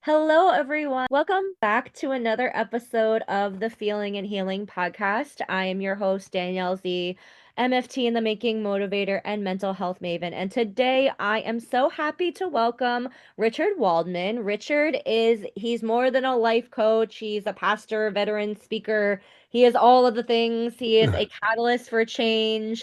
Hello, everyone. Welcome back to another episode of the Feeling and Healing podcast. I am your host, Danielle, the MFT in the making motivator and mental health maven. And today I am so happy to welcome Richard Waldman. He's more than a life coach. He's a pastor, veteran speaker. He is all of the things. He is a catalyst for change.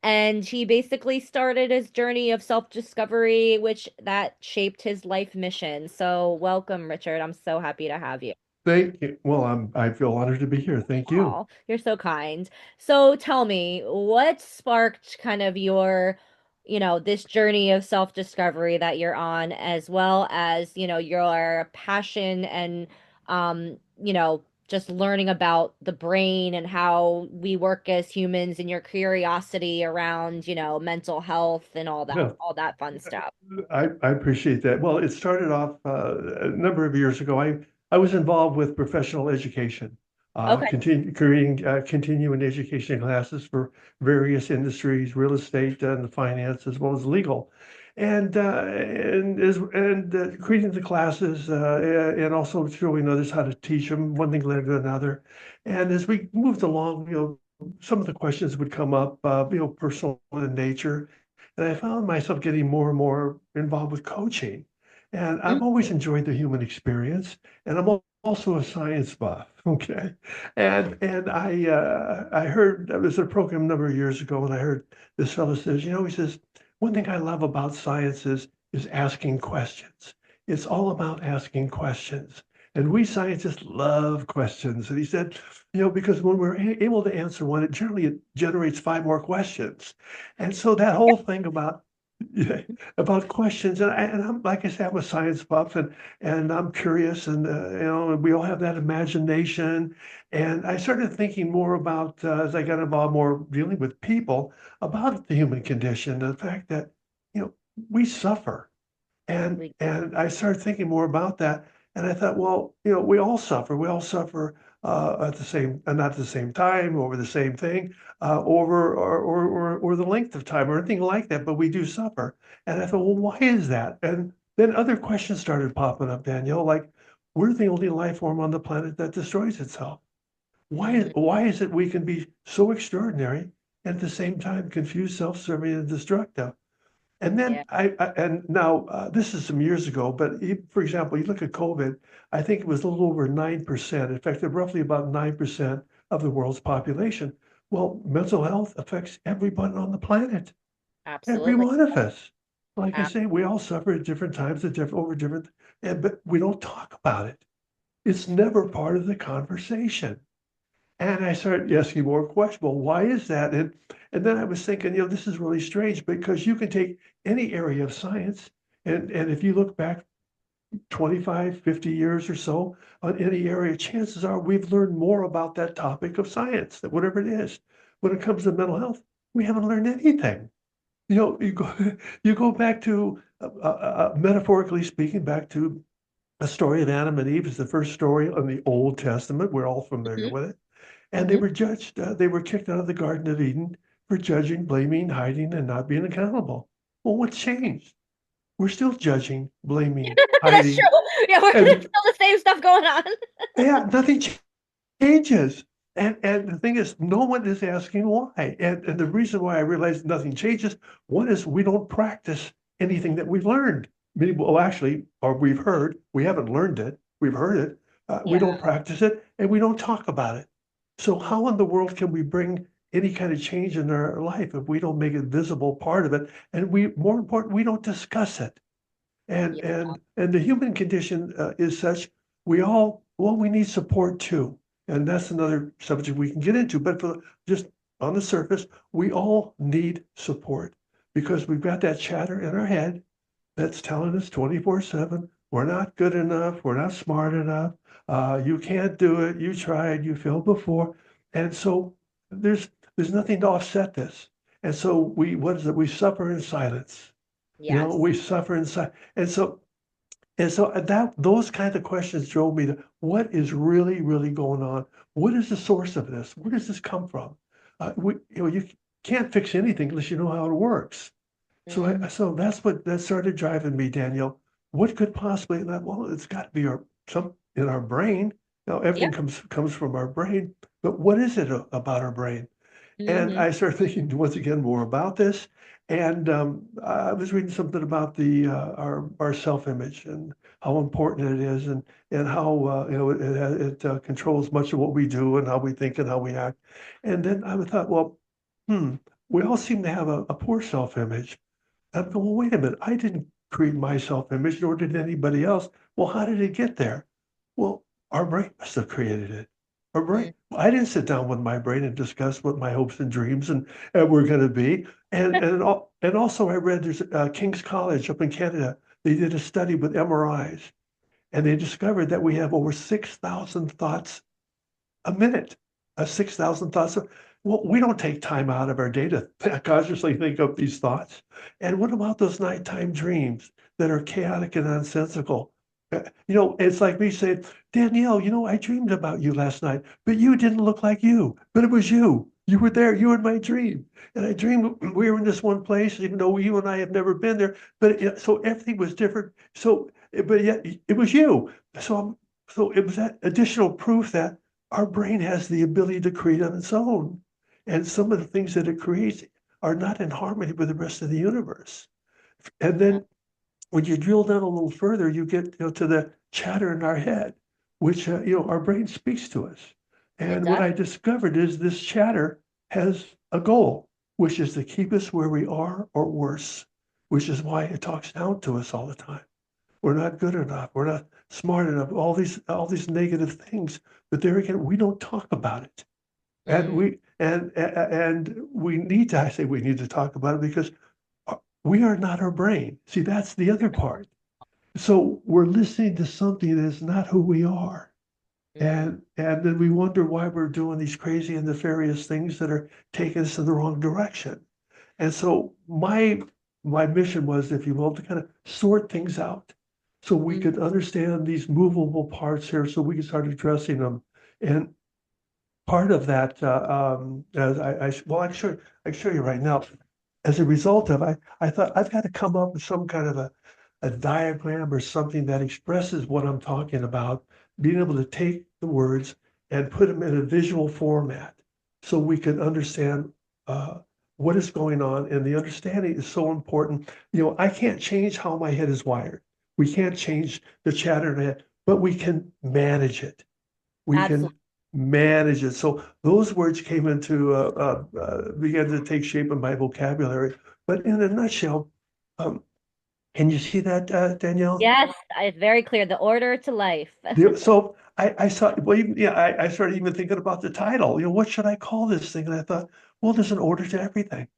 And he basically started his journey of self-discovery, which that shaped his life mission. So welcome, Richard. I'm so happy to have you. Thank you. Well, I feel honored to be here. Thank you. Oh, you're so kind. So tell me, what sparked kind of this journey of self-discovery that you're on, as well as, your passion and, just learning about the brain and how we work as humans and your curiosity around, mental health and Yeah, all that fun stuff. I appreciate that. Well, it started off a number of years ago. I was involved with professional education, Okay. creating continuing education classes for various industries, real estate and the finance, as well as legal, and creating the classes and also showing others how to teach them. One thing led to another, and as we moved along, some of the questions would come up, personal in nature. And I found myself getting more and more involved with coaching. And I've always enjoyed the human experience, and also a science buff. Okay, and I heard there was a program a number of years ago, and I heard this fellow says, he says one thing I love about science is asking questions. It's all about asking questions, and we scientists love questions. And he said, because when we're able to answer one, it generates five more questions. And so that whole thing about yeah, about questions, and I'm like I said, I'm a science buff, and I'm curious, and and we all have that imagination. And I started thinking more about as I got involved more dealing with people about the human condition, the fact that you know we suffer, and I started thinking more about that, and I thought, well, we all suffer. We all suffer at the same, not at the same time, over the same thing, over or the length of time or anything like that. But we do suffer, and I thought, well, why is that? And then other questions started popping up, Danielle, like we're the only life form on the planet that destroys itself. Mhm. Why is it we can be so extraordinary and at the same time confused, self-serving, and destructive? And then Yeah. and now this is some years ago, but for example, you look at COVID, I think it was a little over 9%, affected roughly about 9% of the world's population. Well, mental health affects everyone on the planet, every Absolutely. one of us. Like I Ab- say, we all suffer at different times, over different, but we don't talk about it. It's never part of the conversation. And I started asking more questions. Well, why is that? And then I was thinking, this is really strange because you can take any area of science, and if you look back 25, 50 years or so on any area, chances are we've learned more about that topic of science, that whatever it is. When it comes to mental health, we haven't learned anything. You go you go back to metaphorically speaking, back to a story of Adam and Eve is the first story in the Old Testament. We're all familiar Mhm. with it. And they Mhm. were judged, they were kicked out of the Garden of Eden for judging, blaming, hiding, and not being accountable. Well, what's changed? We're still judging, blaming, That's true. hiding, Yeah, we're still and the same stuff going on. yeah, nothing changes. And the thing is, no one is asking why. And the reason why I realized nothing changes, one is we don't practice anything that we've learned. Well, actually, or we've heard, we haven't learned it, we've heard it, we Yeah. don't practice it, and we don't talk about it. So how in the world can we bring any kind of change in our life if we don't make it visible part of it? And more important, we don't discuss it. And Yeah. and the human condition is such we need support too, and that's another subject we can get into. But for just on the surface, we all need support because we've got that chatter in our head that's telling us 24/7, we're not good enough, we're not smart enough, you can't do it, you tried, you failed before, and so there's nothing to offset this, and so what is it? We suffer in silence. Yes. We suffer inside. And so that those kinds of questions drove me to what is really, really going on? What is the source of this? Where does this come from? You can't fix anything unless you know how it works. So Mhm. so that started driving me, Daniel. what could possibly, well, it's got to be some in our brain. Now, everything Yep. comes from our brain, but what is it about our brain? And Mm-hmm. I started thinking once again more about this. And I was reading something about the our self-image and how important it is, and how it controls much of what we do and how we think and how we act. And then I thought, well, hmm, we all seem to have a poor self-image. I'm going, well, wait a minute. I didn't create my self-image, nor did anybody else. Well, how did it get there? Well, our brain must have created it. Our brain. I didn't sit down with my brain and discuss what my hopes and dreams and were going to be. And also I read there's King's College up in Canada. They did a study with MRIs, and they discovered that we have over 6,000 thoughts a minute, 6,000 thoughts. Well, we don't take time out of our day to consciously think up these thoughts. And what about those nighttime dreams that are chaotic and nonsensical? It's like me saying, Danielle, I dreamed about you last night, but you didn't look like you, but it was you. You were there. You were in my dream. And I dreamed we were in this one place, even though you and I have never been there. So everything was different. But yet it was you. So it was that additional proof that our brain has the ability to create on its own. And some of the things that it creates are not in harmony with the rest of the universe. And then when you drill down a little further, you get to the chatter in our head, which our brain speaks to us. It And what does. I discovered is this chatter has a goal, which is to keep us where we are or worse, which is why it talks down to us all the time. We're not good enough. We're not smart enough. All these negative things. But there again, we don't talk about it. And Mm. we need to, I say we need to talk about it because we are not our brain. See, that's the other part. So we're listening to something that's not who we are. Mm. And then we wonder why we're doing these crazy and nefarious things that are taking us in the wrong direction. And so my mission was, if you will, to kind of sort things out so we Mm. could understand these movable parts here so we could start addressing them. And part of that, as well, I can show you right now. As a result of, I thought I've got to come up with some kind of a diagram or something that expresses what I'm talking about, being able to take the words and put them in a visual format so we can understand what is going on. And the understanding is so important. I can't change how my head is wired. We can't change the chatter in the head, but we can manage it. We can Absolutely. manage it. So those words came into began to take shape in my vocabulary. But in a nutshell, um, can you see that, Danielle? Yes, it's very clear. The order to life. So I saw, well, yeah, I started even thinking about the title. What should I call this thing? And I thought, well, there's an order to everything.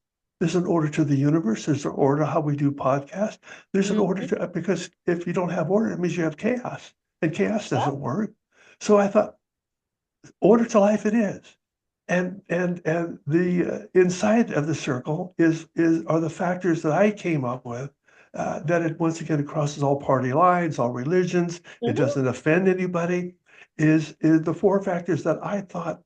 There's an order to the universe. There's an order to how we do podcasts. There's an order Mhm. to, because if you don't have order, it means you have chaos, and chaos Yep. doesn't work. So I thought, order to life it is. And the inside of the circle is are the factors that I came up with. That it once again crosses all party lines, all religions. It Mhm. doesn't offend anybody. Is the four factors that I thought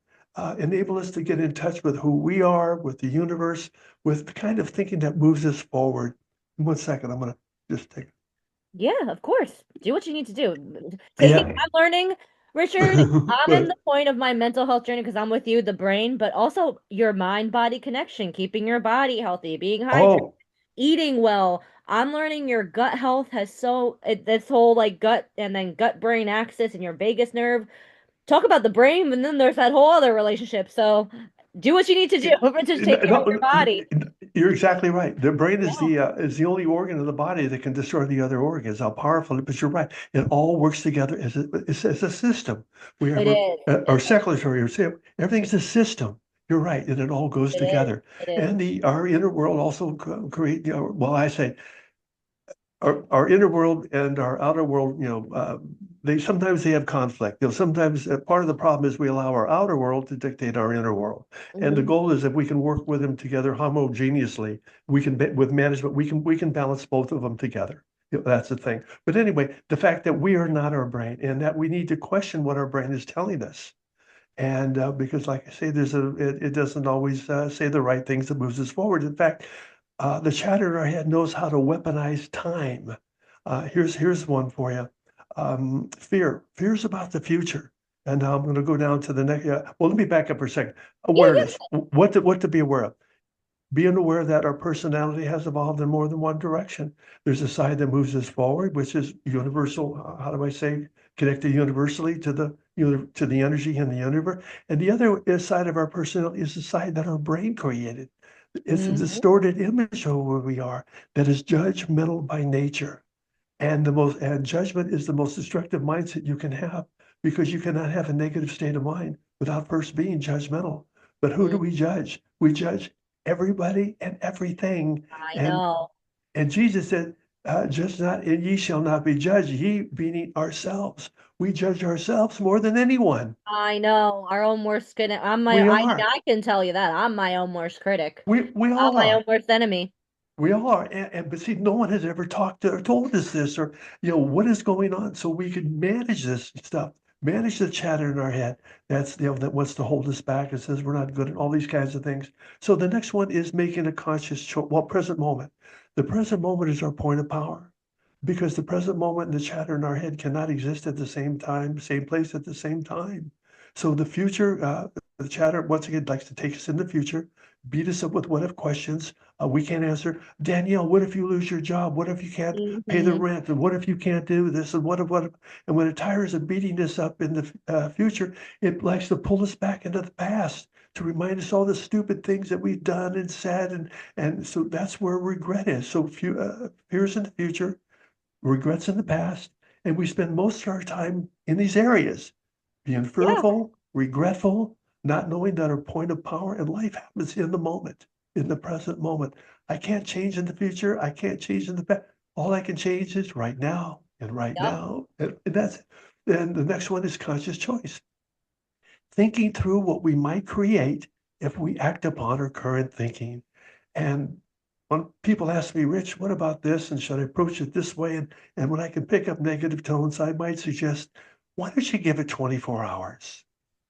enable us to get in touch with who we are, with the universe, with the kind of thinking that moves us forward. In 1 second, I'm going to just take. Yeah, of course. Do what you need to do. See, Yeah. I'm learning, Richard. I'm in Good. the point of my mental health journey because I'm with you, the brain, but also your mind-body connection, keeping your body healthy, being hydrated, Oh, eating well. I'm learning your gut health has this whole like gut and then gut brain axis and your vagus nerve. Talk about the brain, and then there's that whole other relationship. So do what you need to do to take care of your no, body. you're exactly right. The brain Yeah, is the only organ of the body that can destroy the other organs. How powerful! But you're right. It all works together as a system. We have it is. our It is. circulatory, everything's a system. You're right, and it all goes It is. together. It And is. the our inner world also create. Well, I say our inner world and our outer world, they sometimes they have conflict. Sometimes part of the problem is we allow our outer world to dictate our inner world. And the Mhm. goal is if we can work with them together homogeneously, we can with management, we can balance both of them together. That's the thing. But anyway, the fact that we are not our brain and that we need to question what our brain is telling us. And because, like I say, it doesn't always say the right things that moves us forward. In fact, the chatter in our head knows how to weaponize time. Here's one for you. Fear. Fear's about the future. And now I'm going to go down to the next. Well, let me back up for a second. Yeah, Awareness. What to be aware of? Being aware that our personality has evolved in more than one direction. There's a side that moves us forward, which is universal. How do I say? Connected universally to the energy in the universe. And the other side of our personality is the side that our brain created. It's a yeah. distorted image of who we are that is judgmental by nature. And judgment is the most destructive mindset you can have because you cannot have a negative state of mind without first being judgmental. But who do Mhm. we judge? We judge everybody and everything. I And know. and Jesus said, "Judge not, and ye shall not be judged." Ye meaning ourselves. We judge ourselves more than anyone. I know. Our own worst critic. We are. I can tell you that. I'm my own worst critic. We I'm all my own are. worst enemy. We are, but see, no one has ever talked to or told us this, or what is going on, so we can manage this stuff, manage the chatter in our head. That's that wants to hold us back and says we're not good at all these kinds of things. So the next one is making a conscious choice. Well, present moment. The present moment is our point of power because the present moment and the chatter in our head cannot exist at the same time, same place at the same time. So the future, the chatter once again likes to take us in the future, beat us up with what if questions we can't answer. Danielle, what if you lose your job? What if you can't pay the Hmm. rent? And what if you can't do this? And what if? And when it tires of beating us up in the future, it likes to pull us back into the past to remind us all the stupid things that we've done and said. And so that's where regret is. So fears in the future, regrets in the past, and we spend most of our time in these areas being Yeah, fearful, regretful, not knowing that our point of power in life happens in the moment, in the present moment. I can't change in the future. I can't change in the past. All I can change is right now and right yep, now. And that's it. And the next one is conscious choice. Thinking through what we might create if we act upon our current thinking. And when people ask me, Rich, what about this? And should I approach it this way? And when I can pick up negative tones, I might suggest, why don't you give it 24 hours?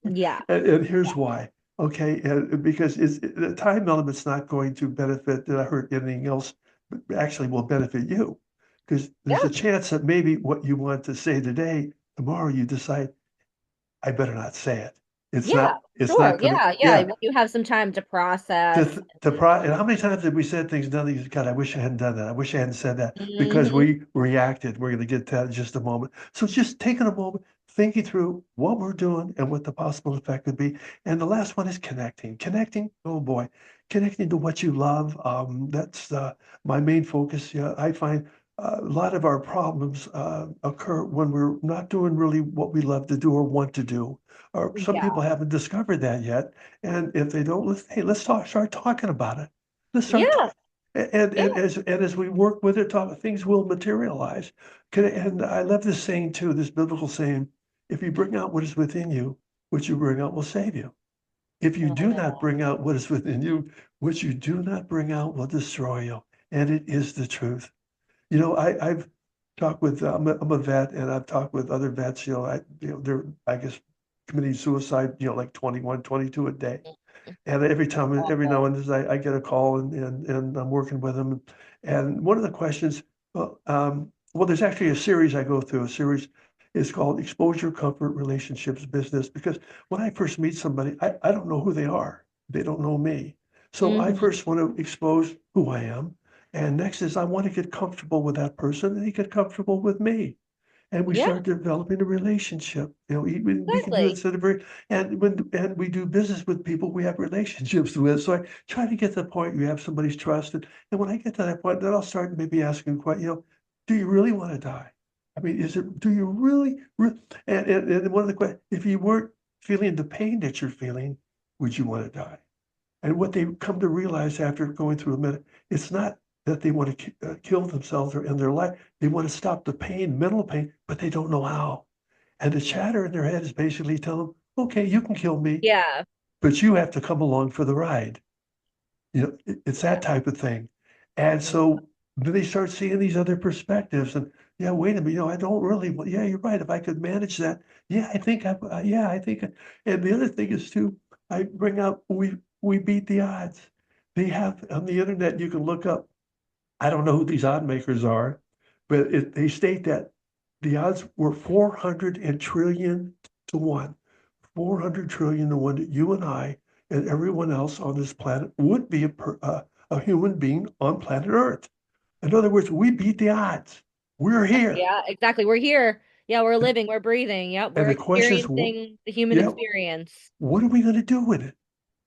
yeah, And here's why. Okay, because the time element's not going to benefit that I heard anything else, but actually will benefit you. Because there's yeah, a chance that maybe what you want to say today, tomorrow you decide, I better not say it. yeah, It's sure, not gonna, yeah, yeah. yeah. When you have some time to process. And how many times have we said things, done things, God, I wish I hadn't done that. I wish I hadn't said that because Hmm. we reacted. We're gonna get to that in just a moment. So just taking a moment, thinking through what we're doing and what the possible effect could be. And the last one is connecting. Connecting, oh boy, connecting to what you love. That's my main focus. Yeah, I find a lot of our problems occur when we're not doing really what we love to do or want to do. Or some Yeah, people haven't discovered that yet. And if they don't, hey, let's start talking about it. Let's start yeah, talking. And as we work with it, things will materialize. And I love this saying too, this biblical saying, if you bring out what is within you, what you bring out will save you. If you do not yeah. bring out what is within you, what you do not bring out will destroy you. And it is the truth. I've talked with, I'm a vet and I've talked with other vets, they're, I guess, committing suicide, like 21, 22 a day. And every now Awful. and then I get a call and I'm working with them. And one of the questions, there's actually a series I go through. A series is called Exposure, Comfort, Relationships, Business. Because when I first meet somebody, I don't know who they are. They don't know me. So I Hmm. first want to expose who I am. And next is I want to get comfortable with that person and they get comfortable with me and we Yeah, start developing a relationship. Even we can do it exactly. instead of and we do business with people we have relationships with. So I try to get to the point where you have somebody's trust, and when I get to that point, then I'll start maybe asking quite, do you really want to die? I mean, do you really, and one of the questions, if you weren't feeling the pain that you're feeling, would you want to die? And what they come to realize after going through a minute, it's not that they want to kill themselves or end their life. They want to stop the pain, mental pain, but they don't know how. And the chatter in their head is basically telling them, okay, you can kill me, Yeah, but you have to come along for the ride. It's yeah, that type of thing. And yeah, so then they start seeing these other perspectives and yeah, wait a minute, I don't really, well, yeah, you're right. If I could manage that, yeah, I think, and the other thing is too, I bring up, we beat the odds. They have on the internet, you can look up, I don't know who these odd makers are, but they state that the odds were 400 and trillion to one, 400 trillion to one that you and I and everyone else on this planet would be a human being on planet Earth. In other words, we beat the odds. We're here. Yeah, exactly. We're here. Yeah, we're living, we're breathing. Yep, And we're the question is, experiencing the human yeah, experience. what are we going to do with it?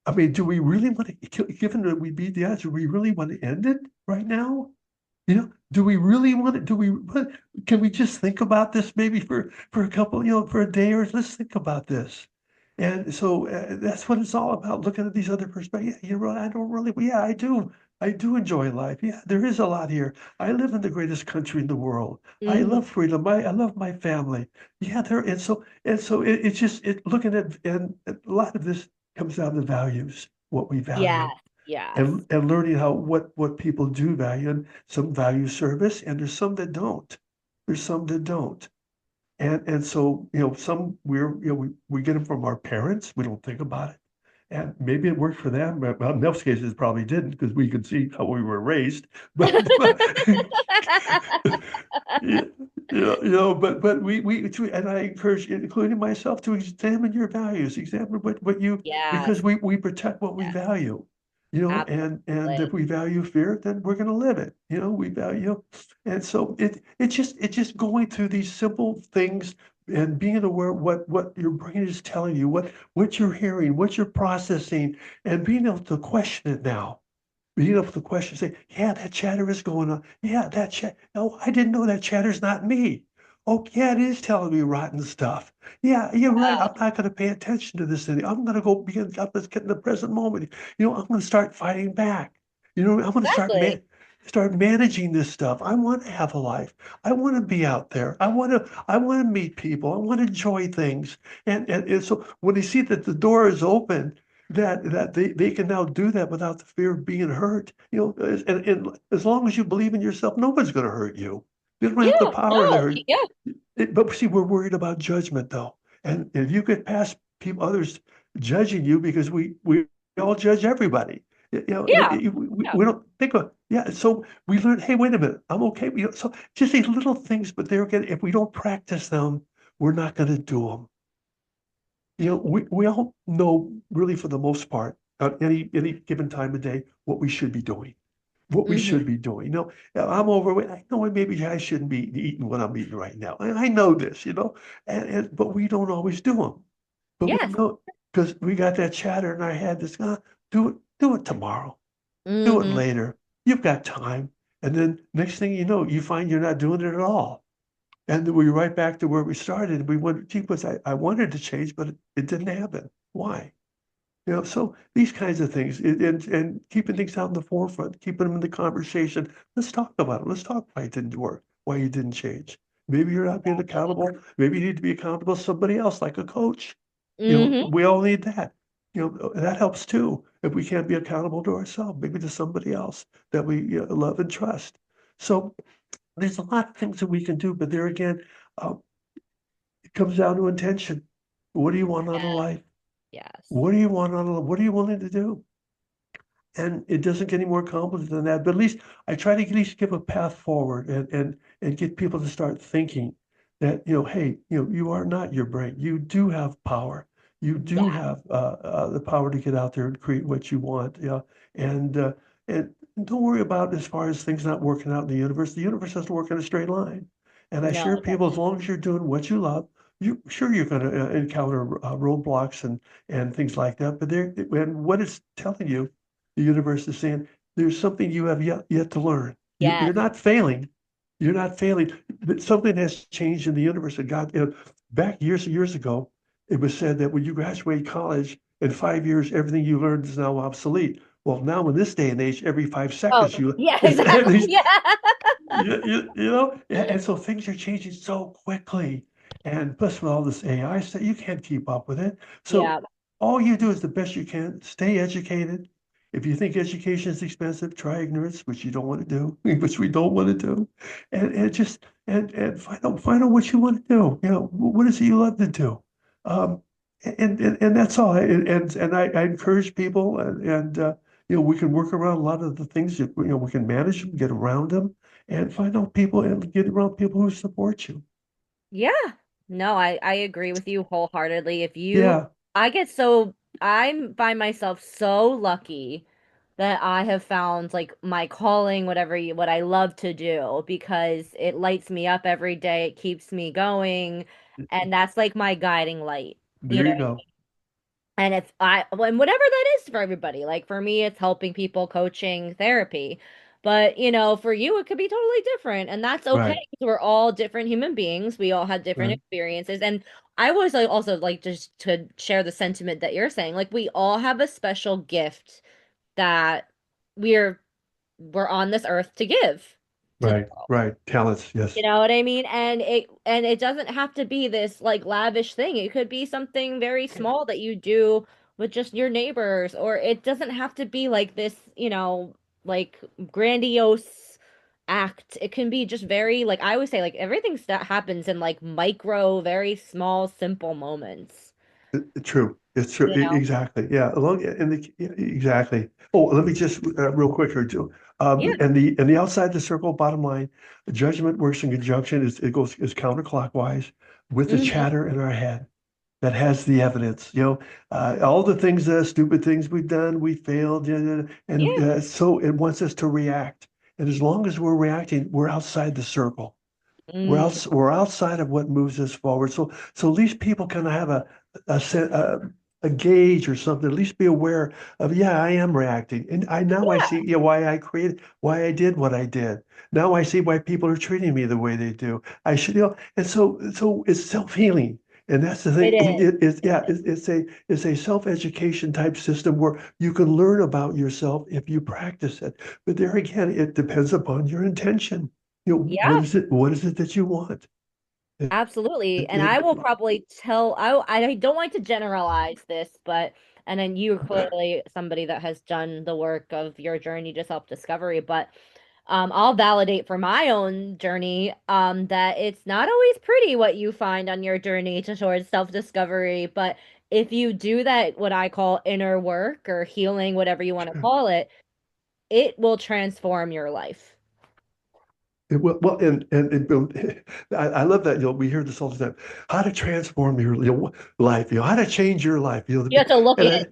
I mean, do we really want to, given that we beat the odds, do we really want to end it right now? Do we really want to, can we just think about this maybe for a couple, for a day or let's think about this. And so that's what it's all about, looking at these other perspectives. Yeah, I don't really, yeah, I do enjoy life. Yeah, there is a lot here. I live in the greatest country in the world. I Hmm. love freedom. I love my family. Yeah, and so it's just, looking at, and a lot of this comes down to values, what we Yes, value yes. and learning how what people do value, and some value service and there's some that don't. There's some that don't. And so, some we get them from our parents. We don't think about it. And maybe it worked for them, but well, in most cases it probably didn't because we could see how we were raised. But yeah, but and I encourage, including myself, to examine your values, examine what you, because Yes, we protect what we yes, value, and if absolutely. we value fear, then we're going to live it. We value, and so it's just going through these simple things and being aware of what your brain is telling you, what you're hearing, what you're processing, and being able to question it now. Being able to question, say, yeah, that chatter is going on. Yeah, that chat. No, I didn't know that chatter's not me. Oh, yeah, it is telling me rotten stuff. Yeah, you're right. I'm not going to pay attention to this anymore. I'm going to go begin, let's get in the present moment. I'm going to start fighting back. I'm going to Exactly. start managing this stuff. I want to have a life. I want to be out there. I want to meet people. I want to enjoy things. And so when they see that the door is open, that they can now do that without the fear of being hurt. And as long as you believe in yourself, nobody's going to hurt you. You don't have the Yeah, power to no, hurt. yeah, But see, we're worried about judgment though. And if you get past people, others judging you, because we all judge everybody. yeah, yeah. We don't think of, yeah. So we learn, hey, wait a minute, I'm okay. So just these little things, but they're again, if we don't practice them, we're not going to do them. We all know really for the most part at any given time of day what we should be doing, what we Hmm. should be doing. I'm overweight. I know maybe I shouldn't be eating what I'm eating right now. I know this, but we don't always do them. But we Yes. know because we got that chatter in our head that's do it tomorrow, do it Hmm. later. You've got time. And then next thing you know, you find you're not doing it at all. And then we're right back to where we started. We went, gee, I wanted to change, but it didn't happen. Why? So these kinds of things, and keeping things out in the forefront, keeping them in the conversation. Let's talk about it. Let's talk why it didn't work, why you didn't change. Maybe you're not being accountable. Maybe you need to be accountable to somebody else, like a coach. Hmm. We all need that. That helps too. If we can't be accountable to ourselves, maybe to somebody else that we love and trust. So there's a lot of things that we can do, but there again, uh, it comes down to intention. What do you want out of Yes, life? yes. What do you want out of life? What are you willing to do? And it doesn't get any more complicated than that. But at least I try to at least give a path forward and get people to start thinking that, hey, you are not your brain. You do have power. You do Yeah, have the power to get out there and create what you want. Yeah. And and don't worry about as far as things not working out in the universe. The universe doesn't work in a straight line. And I no, share it people, as doesn't. long as you're doing what you love, you're going to encounter roadblocks and things like that. But and what it's telling you, the universe is saying there's something you have yet to learn. You're Yes. not failing. You're not failing. But something has changed in the universe. And God, back years and years ago, it was said that when you graduate college, in 5 years, everything you learned is now obsolete. Well, now in this day and age, every five Oh, seconds you yeah, at exactly. least Yeah. and so things are changing so quickly. And plus with all this AI stuff, you can't keep up with it. So Yeah. all you do is the best you can, stay educated. If you think education is expensive, try ignorance, which you don't want to do, which we don't want to do. And just and find out what you want to do. What is it you love to do? Um, and that's all. And I encourage people, and we can work around a lot of the things that we can manage them, get around them, and find out people and get around people who support you. Yeah. No, I agree with you wholeheartedly. Yeah, I get so, I find myself so lucky that I have found like my calling, what I love to do because it lights me up every day. It keeps me going. And that's like my guiding light, you there know. you go. And it's and whatever that is for everybody. Like for me, it's helping people, coaching, therapy. But for you, it could be totally different, and that's okay Right, 'cause we're all different human beings. We all have different right. experiences, and I was like, also like just to share the sentiment that you're saying. Like we all have a special gift that we're we're on this earth to give to the Right, world. right. Talents, You yes. know what I mean? And it doesn't have to be this like lavish thing. It could be something very small that you do with just your neighbors, or it doesn't have to be like this, like grandiose act. It can be just very like I always say like everything that happens in like micro, very small, simple moments. True. It's true. You know? Exactly. Yeah. Along in the exactly. Oh, let me just real quick here too. Yeah. And the outside the circle, bottom line, judgment works in conjunction. It goes is counterclockwise with the Hmm. chatter in our head that has the evidence. All the things, stupid things we've done, we failed, and Yeah. so it wants us to react. And as long as we're reacting, we're outside the circle. Mm. We're outside of what moves us forward. So at least people can have a gauge or something. At least be aware of, yeah, I am reacting, and I Yeah. see, why I did what I did. Now I see why people are treating me the way they do. I should, and so it's self-healing. And that's the It thing. is. It's a self-education type system where you can learn about yourself if you practice it. But there again, it depends upon your intention. Yeah. What is it that you want? It, Absolutely. And I it, will probably tell, I don't like to generalize this, but, and then you're clearly somebody that has done the work of your journey to self-discovery, but I'll validate for my own journey that it's not always pretty what you find on your journey towards self-discovery, but if you do that, what I call inner work or healing, whatever you want to call it will transform your life. well, and I love that. We hear this all the time. How to transform your life. How to change your life. You have to look And in. I,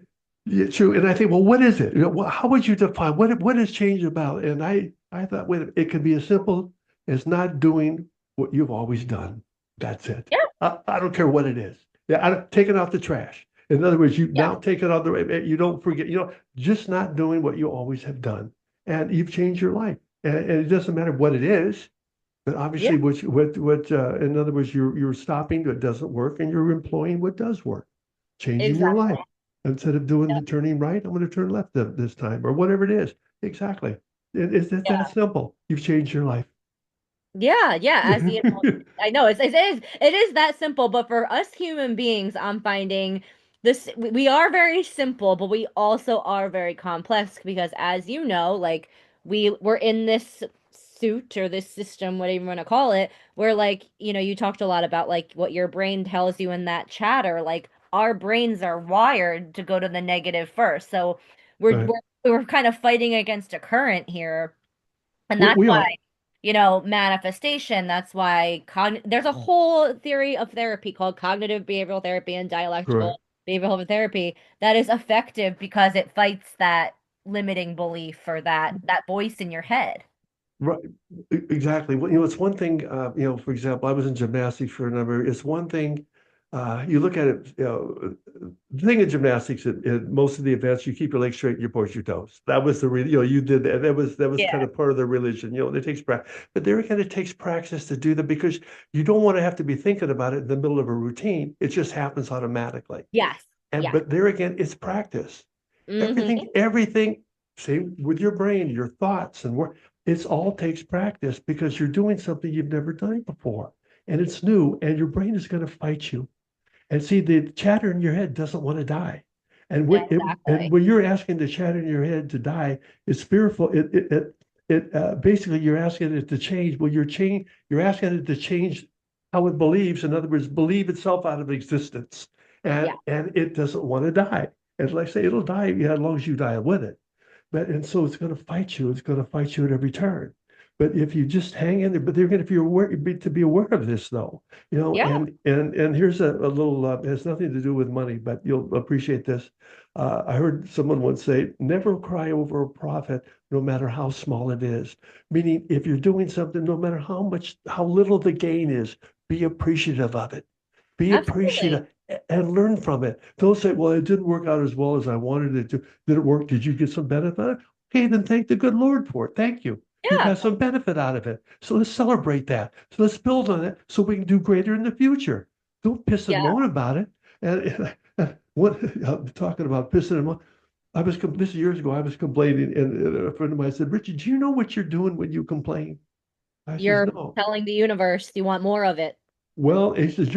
yeah, true. And I think, well, what is it? How would you define what is change about? And I thought, wait, it could be as simple as not doing what you've always done. That's it. Yeah, I don't care what it is. Yeah, take it out the trash. In other words, you yeah, now take it out you don't forget. Just not doing what you always have done, and you've changed your life. And it doesn't matter what it is, but yeah, obviously, in other words, you're stopping what doesn't work and you're employing what does work, changing your exactly. life. Instead of doing the turning right, I'm going to turn left this time, or whatever it is. Exactly. It's that simple. You've changed your life. Yeah, yeah. I know it is that simple. But for us human beings, I'm finding this we are very simple, but we also are very complex because, as you know, like we're in this suit or this system, whatever you want to call it, where like you talked a lot about like what your brain tells you in that chatter. Like our brains are wired to go to the negative first, so we're Right. we're we're kind of fighting against a current here, and We, that's we why are. manifestation. That's why there's a whole theory of therapy called cognitive behavioral therapy and Correct. dialectical behavioral therapy that is effective because it fights that limiting belief or that voice in your head. Right, exactly. Well, it's one thing, for example, I was in gymnastics for a number. It's one thing, you look at it, the thing in gymnastics, at most of the events, you keep your legs straight and you point your toes. That was the real, you did that. That was kind Yeah. of part of the religion. It takes practice, but there again, it takes practice to do that because you don't want to have to be thinking about it in the middle of a routine. It just happens automatically. Yes. And Yes. but there again, it's practice. Hmm. Everything, same with your brain, your thoughts, and work. It's all takes practice because you're doing something you've never done before, and it's new, and your brain is going to fight you. And see, the chatter in your head doesn't want to die. And Exactly. when you're asking the chatter in your head to die, it's fearful. Basically you're asking it to change. Well, you're asking it to change how it believes. In other words, believe itself out of existence, Yeah. and it doesn't want to die. And like I say, it'll die, yeah, as long as you die with it. And so it's going to fight you. It's going to fight you at every turn. But if you just hang in there, but they're going to be aware of this though, Yeah, and here's a little, it has nothing to do with money, but you'll appreciate this. I heard someone once say, never cry over a profit, no matter how small it is. Meaning, if you're doing something, no matter how little the gain is, be appreciative of it. Be absolutely. appreciative and learn from it. Don't say, well, it didn't work out as well as I wanted it to. Did it work? Did you get some benefit? Okay, then thank the good Lord for it. Thank you. You Yeah, got some benefit out of it. So let's celebrate that. So let's build on it so we can do greater in the future. Don't piss and yeah. moan about it. And what I'm talking about pissing and moan. This is years ago. I was complaining, and a friend of mine said, "Richard, do you know what you're doing when you complain?" I says, You're "No." telling the universe you want more of it. Well, he says,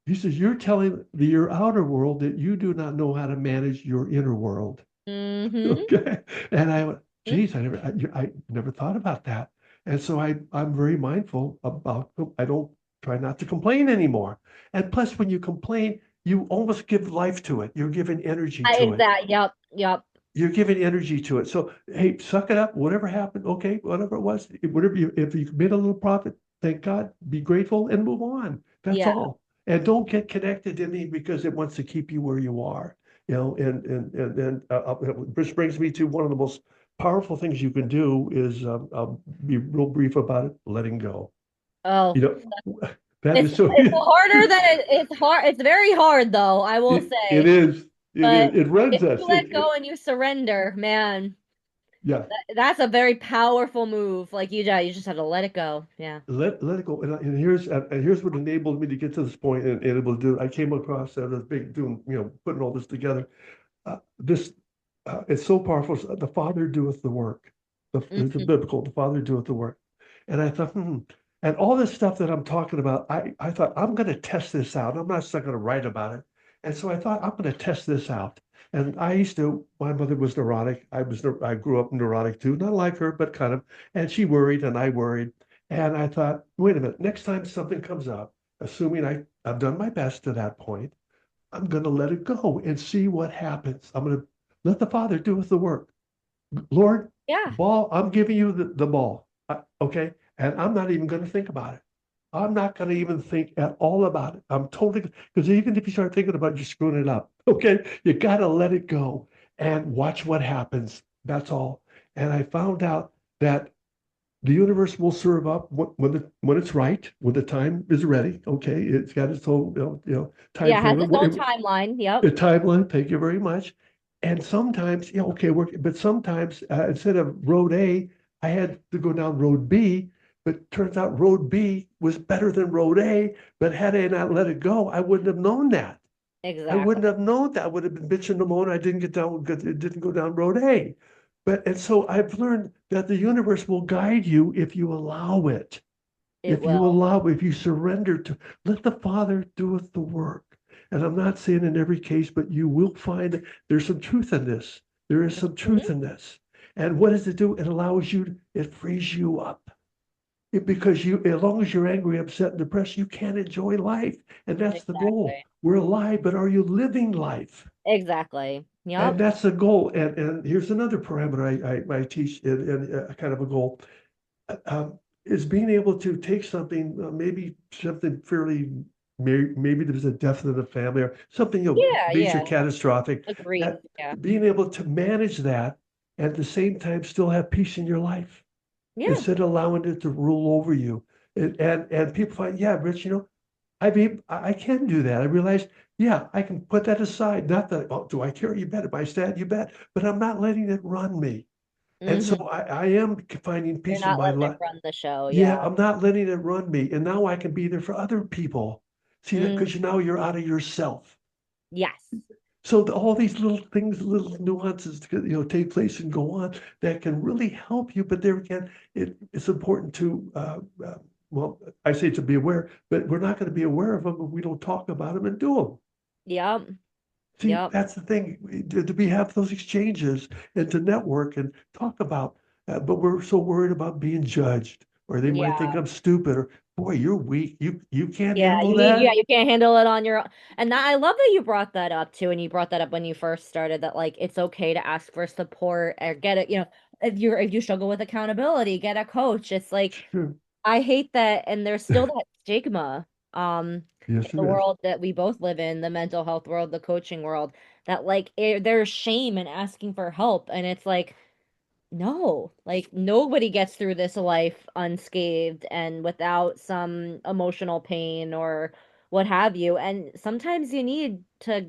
he says, you're telling your outer world that you do not know how to manage your inner world. Mm-hmm. Okay. And I went, geez, I never thought about that. And so I'm very mindful about, I don't try not to complain anymore. And plus, when you complain, you almost give life to it. You're giving energy to it. Exactly. Yep. Yep. You're giving energy to it. So, hey, suck it up. Whatever happened, okay, whatever it was, whatever if you made a little profit, thank God, be grateful and move on. That's Yeah. all. And don't get connected to me because it wants to keep you where you are. This brings me to one of the most powerful things you can do is I'll be real brief about it, letting go. Oh, You know, that it's is so it's harder than it's hard. It's very hard though, I will it say. is But it runs if you us. let go and you surrender, man, Yeah. that's a very powerful move. Like you just have to let it go. Yeah. Let it go. And here's what enabled me to get to this point and able to do it. I came across this big doing, putting all this together. This it's so powerful. The Father doeth the work. It's a Hmm. biblical. The Father doeth the work. And I thought, And all this stuff that I'm talking about, I thought I'm going to test this out. I'm not just going to write about it. And so I thought I'm going to test this out. And my mother was neurotic. I grew up neurotic too, not like her, but kind of. And she worried and I worried. And I thought, wait a minute, next time something comes up, assuming I've done my best to that point, I'm going to let it go and see what happens. I'm going to let the Father do with the work. Lord, Yeah. ball, I'm giving you the ball. Okay. And I'm not even going to think about it. I'm not going to even think at all about it. I'm totally, because even if you start thinking about it, you're screwing it up. Okay. You got to let it go and watch what happens. That's all. And I found out that the universe will serve up when it's right, when the time is ready. Okay. It's got its own, time Yeah, it has frame. its own timeline. Yep. The timeline, thank you very much. And sometimes, yeah, okay, but sometimes instead of road A, I had to go down road B, but turns out road B was better than road A. But had I not let it go, I wouldn't have known that. I Exactly. wouldn't have known that. I would have been bitching and moaning. I didn't get down, it didn't go down road A. And so I've learned that the universe will guide you if you allow it. It will. If you surrender to, let the Father doeth the work. And I'm not saying in every case, but you will find that there's some truth in this. There is some truth Mhm. in this. And what does it do? It allows you, it frees you up. Because as long as you're angry, upset, and depressed, you can't enjoy life. And that's the goal. Exactly. We're alive, but are you living life? Exactly. And Yep. that's the goal. And here's another parameter I teach in kind of a goal is being able to take something, maybe something fairly, maybe there's a death in the family or something, Yeah, major yeah. catastrophic, Agreed. that Yeah. being able to manage that and at the same time still have peace in your life Yeah. instead of allowing it to rule over you. And people find, yeah, Rich, I can do that. I realized, yeah, I can put that aside. Not that, oh, do I care? You bet. Am I sad? You bet. But I'm not letting it run me. And so Hmm. I am finding You're peace in not my letting it life. run the show. Yeah, Yeah. I'm not letting it run me. And now I can be there for other people. See that Mm. because now you're out of yourself. Yes. So all these little things, little nuances, take place and go on that can really help you. But there again, it's important to, well, I say to be aware, but we're not going to be aware of them if we don't talk about them and do them. Yep. See, Yep. that's the thing, to be have those exchanges and to network and talk about, but we're so worried about being judged, or they might think Yeah. I'm stupid, or boy, you're weak. You can't Yeah, handle that. you can't handle it on your own. And I love that you brought that up too, and you brought that up when you first started that like it's okay to ask for support or get it, if you struggle with accountability, get a coach. It's like Sure. I hate that, and there's still that stigma in Yes, it the is. world that we both live in, the mental health world, the coaching world, that like there's shame in asking for help, and it's like no, like nobody gets through this life unscathed and without some emotional pain or what have you. And sometimes you need to,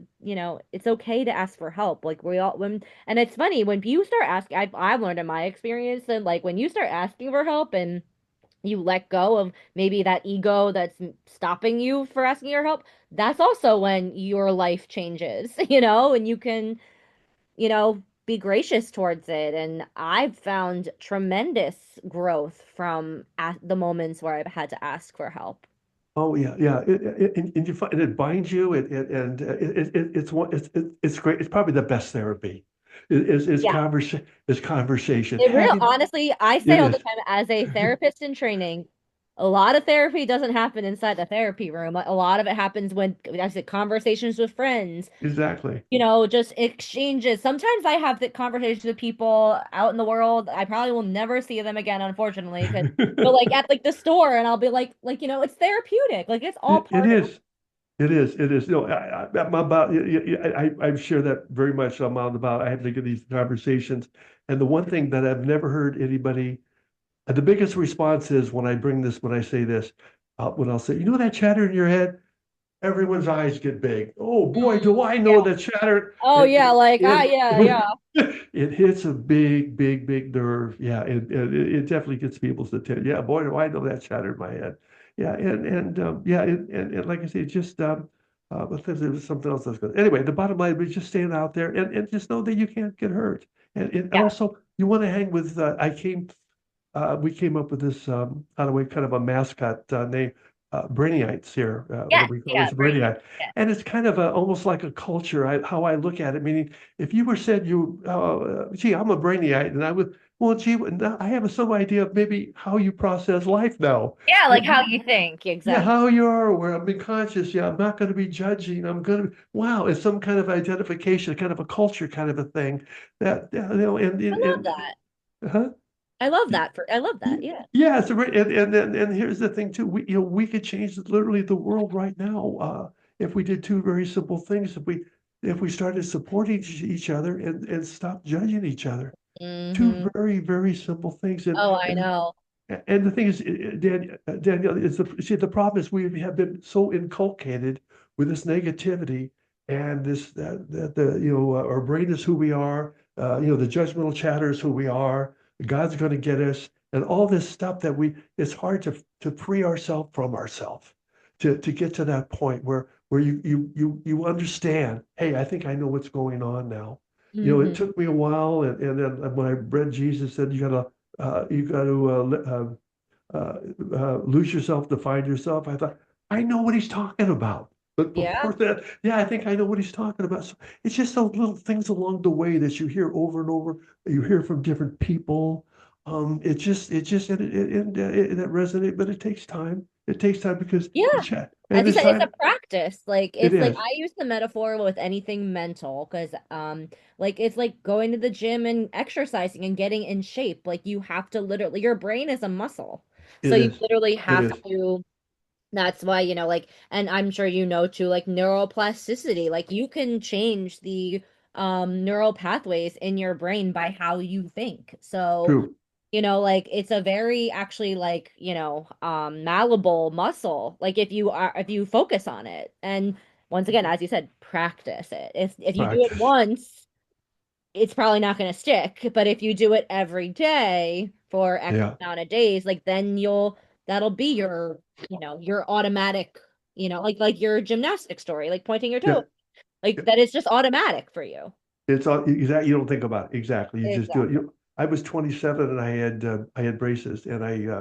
it's okay to ask for help. Like we all when and it's funny when you start asking, I've learned in my experience that like when you start asking for help and you let go of maybe that ego that's stopping you for asking your help, that's also when your life changes, and you can be gracious towards it. And I've found tremendous growth from the moments where I've had to ask for help. Oh yeah, yeah. And you find and it binds you. It's one. It's great. It's probably the best therapy. Yeah. Is conversation. It real Having honestly, I say it all the is time as a therapist in training, a lot of therapy doesn't happen inside the therapy room. A lot of it happens when I said conversations with friends, exactly. just exchanges. Sometimes I have the conversations with people out in the world. I probably will never see them again, unfortunately, because but like at like the store, and I'll be like, it's therapeutic. Like it's all It part of. is. It is. It is. I'm about. I share that very much. I'm on about. I have to get these conversations, and the one thing that I've never heard anybody. The biggest response is when I bring this. When I say this, when I'll say, that chatter in your head. Everyone's eyes get big. Oh boy, do I Yeah. know that chatter. Oh It yeah, like yeah, yeah. it, it hits a big, big, big nerve. Yeah, it definitely gets people's attention. Yeah, boy, do I know that chatter in my head. Yeah, and yeah, and like I say, just but there was something else that's good. Anyway, the bottom line was just staying out there and just know that you can't get hurt. And Yeah. also you want to hang with. We came up with this, by the way, kind of a mascot name, Brainyites here. What do Yes, we call yeah, this? brain. Brainite. Yeah. And it's kind of almost like a culture, how I look at it. Meaning, if you were said gee, I'm a Brainite, and I would, well, gee, now I have some idea of maybe how you process life now. Yeah, like how You- you think, yeah, exactly. how you are, where I'm being conscious. Yeah, I'm not going to be judging. I'm going to, wow, it's some kind of identification, kind of a culture kind of a thing that, I love that. huh? I love that. Yeah. Yeah, and here's the thing too. We could change literally the world right now if we did two very simple things. If we started supporting each other and stop judging each other. Two Hmm. very very simple things. Oh, I know. And the thing is, Danielle, the problem is we have been so inculcated with this negativity and this that our brain is who we are. The judgmental chatter is who we are. God's going to get us, and all this stuff that it's hard to free ourselves from ourselves, to get to that point where you understand. Hey, I think I know what's going on now. It Hmm. took me a while, and then when I read Jesus said you got to lose yourself to find yourself. I thought, I know what he's talking about. But Yeah. before that, yeah, I think I know what he's talking about. So it's just those little things along the way that you hear over and over. You hear from different people. That resonate, but it takes time. It takes time because Yeah. and As you it's said, it's a time. practice. Like It it's like is. I use the metaphor with anything mental because like it's like going to the gym and exercising and getting in shape. Like you have to literally your brain is a muscle. So It you is. literally It have is. to that's why, like and I'm sure too, like neuroplasticity. Like you can change the neural pathways in your brain by how you think. So True. like it's a very actually like, malleable muscle. Like if you focus on it. And once again, as you said, practice it. If you do it Practice. once, it's probably not going to stick, but if you do it every day for X Yeah. amount of days, like then that'll be your, your automatic, like your gymnastic story, like pointing your toe. Yeah. Like that is just automatic for you. It's all exactly. You don't think about it. Exactly. You just do it. Exactly. I was 27 and I had braces and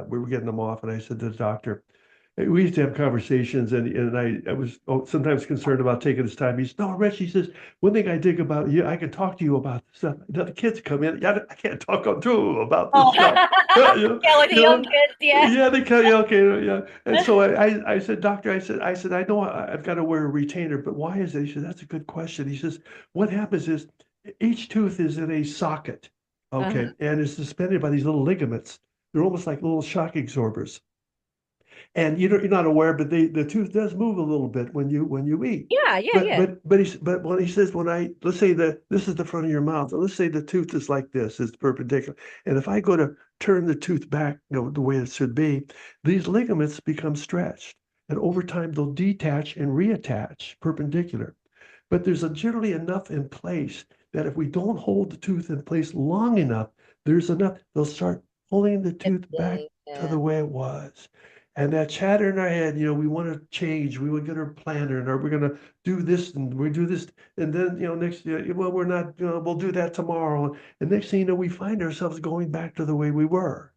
we were getting them off and I said to the doctor, we used to have conversations and I was sometimes concerned about taking his time. He said, no, Rich, he says, one thing I dig about you, I can talk to you about this stuff. The kids come in, yeah, I can't talk to them about this Oh, stuff. yeah, like the You young know, kids, yeah. yeah, they come, yeah, okay, yeah. And so I said, doctor, I said, I know I've got to wear a retainer, but why is it? He said, that's a good question. He says, what happens is each tooth is in a socket. Okay, and it's suspended by these little ligaments. They're almost like little shock absorbers. And you're not aware, but the tooth does move a little bit when you eat. Yeah, yeah, But yeah. but when he says when I let's say that this is the front of your mouth, and let's say the tooth is like this, it's perpendicular. And if I go to turn the tooth back, the way it should be, these ligaments become stretched. And over time they'll detach and reattach perpendicular. But there's generally enough in place that if we don't hold the tooth in place long enough, there's enough, they'll start pulling the tooth back to Yeah. the way it was. And that chatter in our head, we want to change, we would get our planner, and are we going to do this and we do this, and then next year, well, we're not, we'll do that tomorrow. And next thing you know, we find ourselves going back to the way we were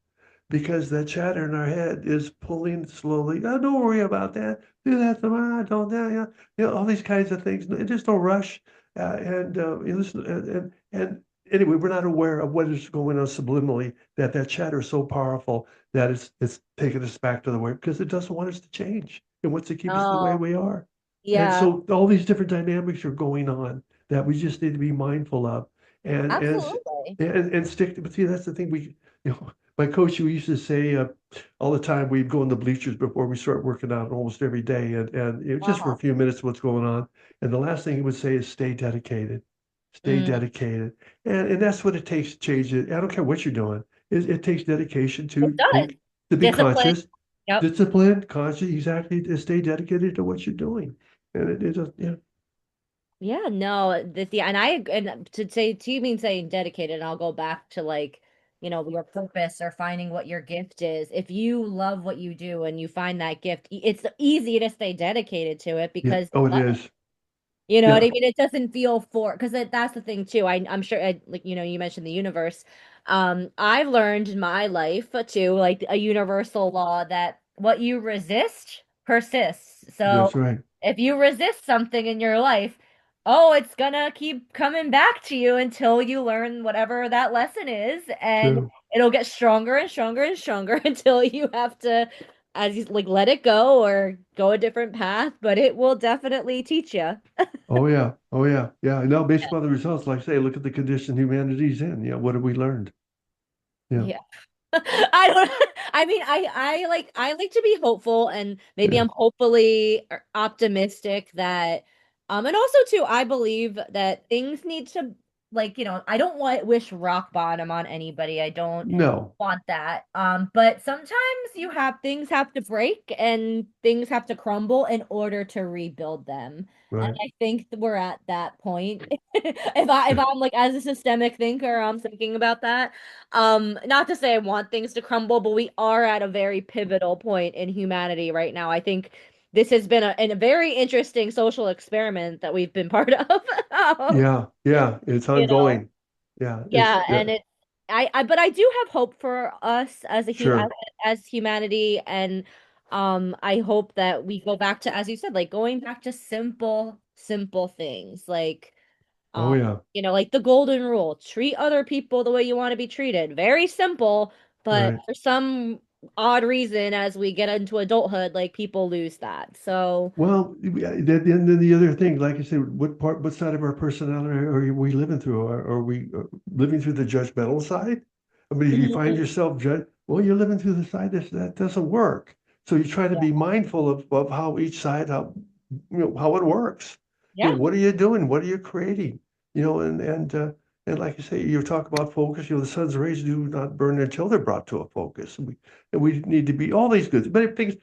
because that chatter in our head is pulling slowly. Oh, don't worry about that. Do that tomorrow. Don't all these kinds of things. Just don't rush. And you listen. And anyway, we're not aware of what is going on subliminally. That chatter is so powerful that it's taking us back to the way because it doesn't want us to change. It wants to keep us the way Oh, we are. And yeah, so all these different dynamics are going on that we just need to be mindful of absolutely. and stick to. But see, that's the thing my coach who used to say all the time we'd go in the bleachers before we start working out almost every day and just for Uh-huh. a few minutes what's going on. And the last thing he would say is stay dedicated. Stay Mm, dedicated. And that's what it takes to change it. I don't care what you're doing. It takes dedication it to does. think, to be Discipline. conscious, Yep. disciplined, conscious, exactly, to stay dedicated to what you're doing. And it just, yeah, Yeah, no, yeah, and to say to you mean saying dedicated, and I'll go back to like, your purpose or finding what your gift is. If you love what you do and you find that gift, it's easy to stay dedicated to it yeah. because you Oh, it love it. is. You know what Yeah, I mean? It doesn't feel because that's the thing too. I'm sure, like, you mentioned the universe. I've learned in my life too, like a universal law that what you resist persists. So that's right. if you resist something in your life, oh, it's gonna keep coming back to you until you learn whatever that lesson is, and True. it'll get stronger and stronger and stronger until you have to, as you like, let it go or go a different path. But it will definitely teach you. Oh yeah. Oh yeah. Yeah. Now based upon the results, like I say, look at the condition humanity's in. Yeah, what have we learned? Yeah. Yeah. I don't I mean I like to be hopeful, and maybe Yeah. I'm hopefully optimistic that and also too I believe that things need to, like, I don't want wish rock bottom on anybody. I don't No. want that. But sometimes things have to break and things have to crumble in order to rebuild them. And Right. I think we're at that point. If I'm like, as a systemic thinker, I'm thinking about that. Not to say I want things to crumble, but we are at a very pivotal point in humanity right now. I think this has been a very interesting social experiment that we've been part of. Um, Yeah. Yeah. It's you know, ongoing. Yeah. yeah, and but I do have hope for us as Sure. as humanity, and I hope that we go back to, as you said, like going back to simple things, like Oh um, yeah. like the golden rule, treat other people the way you want to be treated. Very simple, but Right. for some odd reason, as we get into adulthood, like people lose that. So, Well, then the other thing, like I said, what side of our personality are we living through? Are we living through the judgmental side? I mean, if you find mm, yourself well, you're living through the side that doesn't work. So you try to yeah, be mindful of how each side, how it works. yeah, What are you doing? What are you creating? And like I say, you talk about focus. The sun's rays do not burn until they're brought to a focus. And we need to be all these good, but things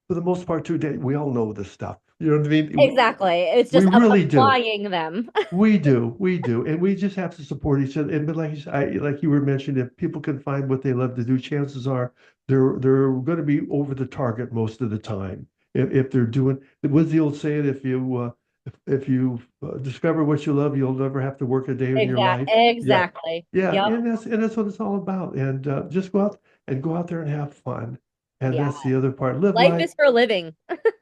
for the most part, too, we all know this stuff. You know what I mean? exactly. It's We just really do. applying them. We do, and we just have to support each other. And but like like you were mentioning, if people can find what they love to do, chances are they're going to be over the target most of the time. If they're doing, what's the old saying? If you discover what you love, you'll never have to work a day in your life. Yeah, Exactly. yeah, Yep. and that's what it's all about. And just go out there and have fun. And Yeah. that's the other part. Live Life life. is for living.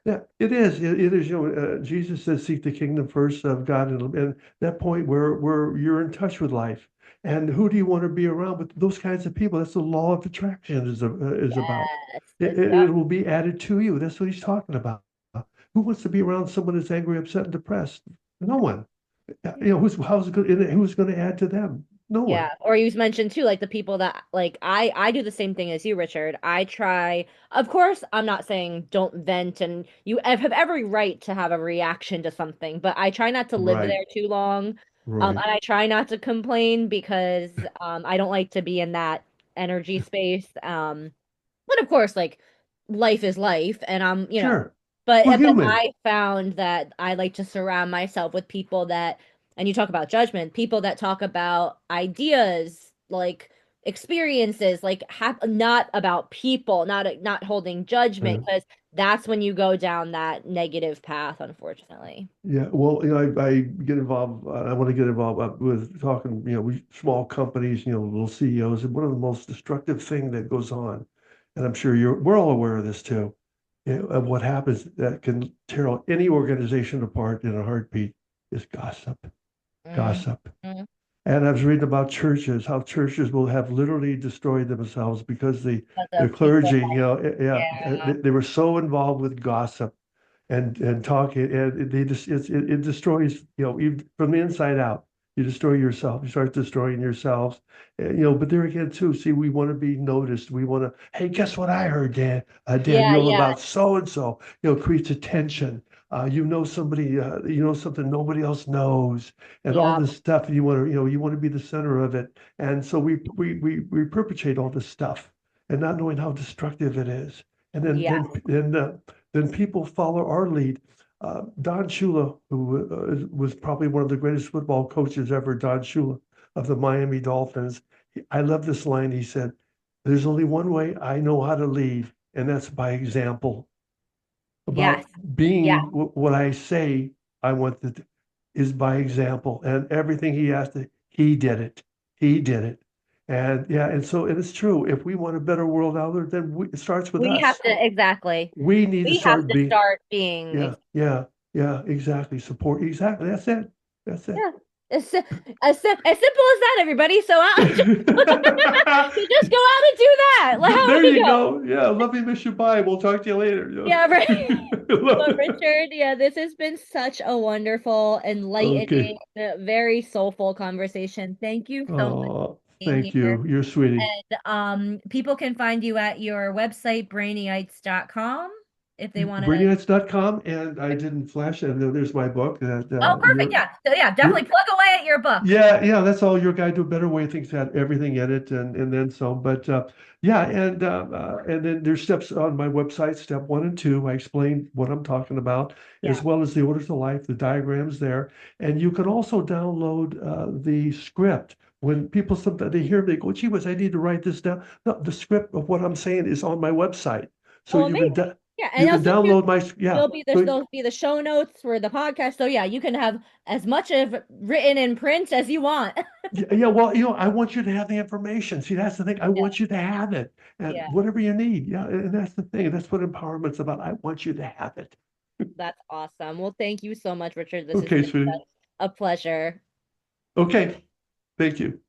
Yeah, it is. It is. Jesus says, "Seek the kingdom first of God," and that point where you're in touch with life. And who do you want to be around with? Those kinds of people. That's the law of attraction is about. Yes. It will be added to you. That's what he's talking about. Who wants to be around someone that's angry, upset, and depressed? No one. Yep. Who's going to add to them? No Yeah. one. Or you mentioned too, like the people that like I do the same thing as you, Richard. I try, of course, I'm not saying don't vent and you have every right to have a reaction to something, but I try not to live Right, there too long. right. And I try not to complain because I don't like to be in that energy space. But of course, like life is life, and Sure. but We're but human. I found that I like to surround myself with people that, and you talk about judgment, people that talk about ideas, like experiences, like not about people, not holding judgment, Uh, because that's when you go down that negative path, unfortunately. Yeah, well, I get involved. I want to get involved with talking, with small companies, little CEOs, and one of the most destructive thing that goes on, and I'm sure we're all aware of this too, of what happens that can tear any organization apart in a heartbeat is gossip, Mm, gossip. mm, And I was reading about churches, how churches will have literally destroyed themselves because because the of people. clergy, Yeah. they were so involved with gossip and talking, and they just it destroys, even from the inside out. You destroy yourself. You start destroying yourselves. But there again, too. See, we want to be noticed. We want to. Hey, guess what I heard, Yeah, Danielle, yeah, about so and so. Creates attention. Somebody. You know something nobody else knows, and all yeah, this stuff. You want to be the center of it, and so we perpetrate all this stuff, and not knowing how destructive it is, and yeah. then people follow our lead. Don Shula, who was probably one of the greatest football coaches ever, Don Shula of the Miami Dolphins. I love this line. He said, "There's only one way I know how to lead, and that's by example. Yes. About Yeah. being what I say I want to is by example." And everything he asked, he did it. He did it. And yeah, and it's true. If we want a better world out there, then it starts with We have us. to, exactly. We need to We have start to being, start being, yeah, yeah, yeah, exactly. Support, exactly. That's it. That's it. yeah. As simple as that, everybody. So so just go out and do that. Like, how There we you go? go. Yeah, love you, miss you. Bye. We'll talk to you later. Yeah, right. Love But it. Richard, yeah, this has been such a wonderful, Okay. enlightening, very soulful conversation. Thank you so much for Oh, being thank here. you. You're sweetie. And people can find you at your website, brainyites.com, if they want to. Brainyites.com, and I didn't flash it. There's my book that Oh, perfect. Yeah. So yeah, definitely you're plug away at your book. yeah, that's all. Your guide to a better way. Things had everything in it, and then some. But yeah, and then there's steps on my website. Step 1 and 2. I explain what I'm talking about, Yeah. as well as the orders of life, the diagrams there, and you can also download the script. When people sometimes they hear, they go, "Gee whiz, I need to write this down." No, the script of what I'm saying is on my website, so Oh, amazing. Yeah, you and can also too, download my yeah. you'll be the So those be the show notes for the podcast. So yeah, you can have as much of written in print as you want. yeah, well, I want you to have the information. See, that's the thing. I Yeah, want you to have it, and yeah, whatever you need. Yeah, and that's the thing. That's what empowerment's about. I want you to have it. that's awesome. Well, thank you so much, Richard. This has Okay, been sweetie. such a pleasure. Okay, thank you.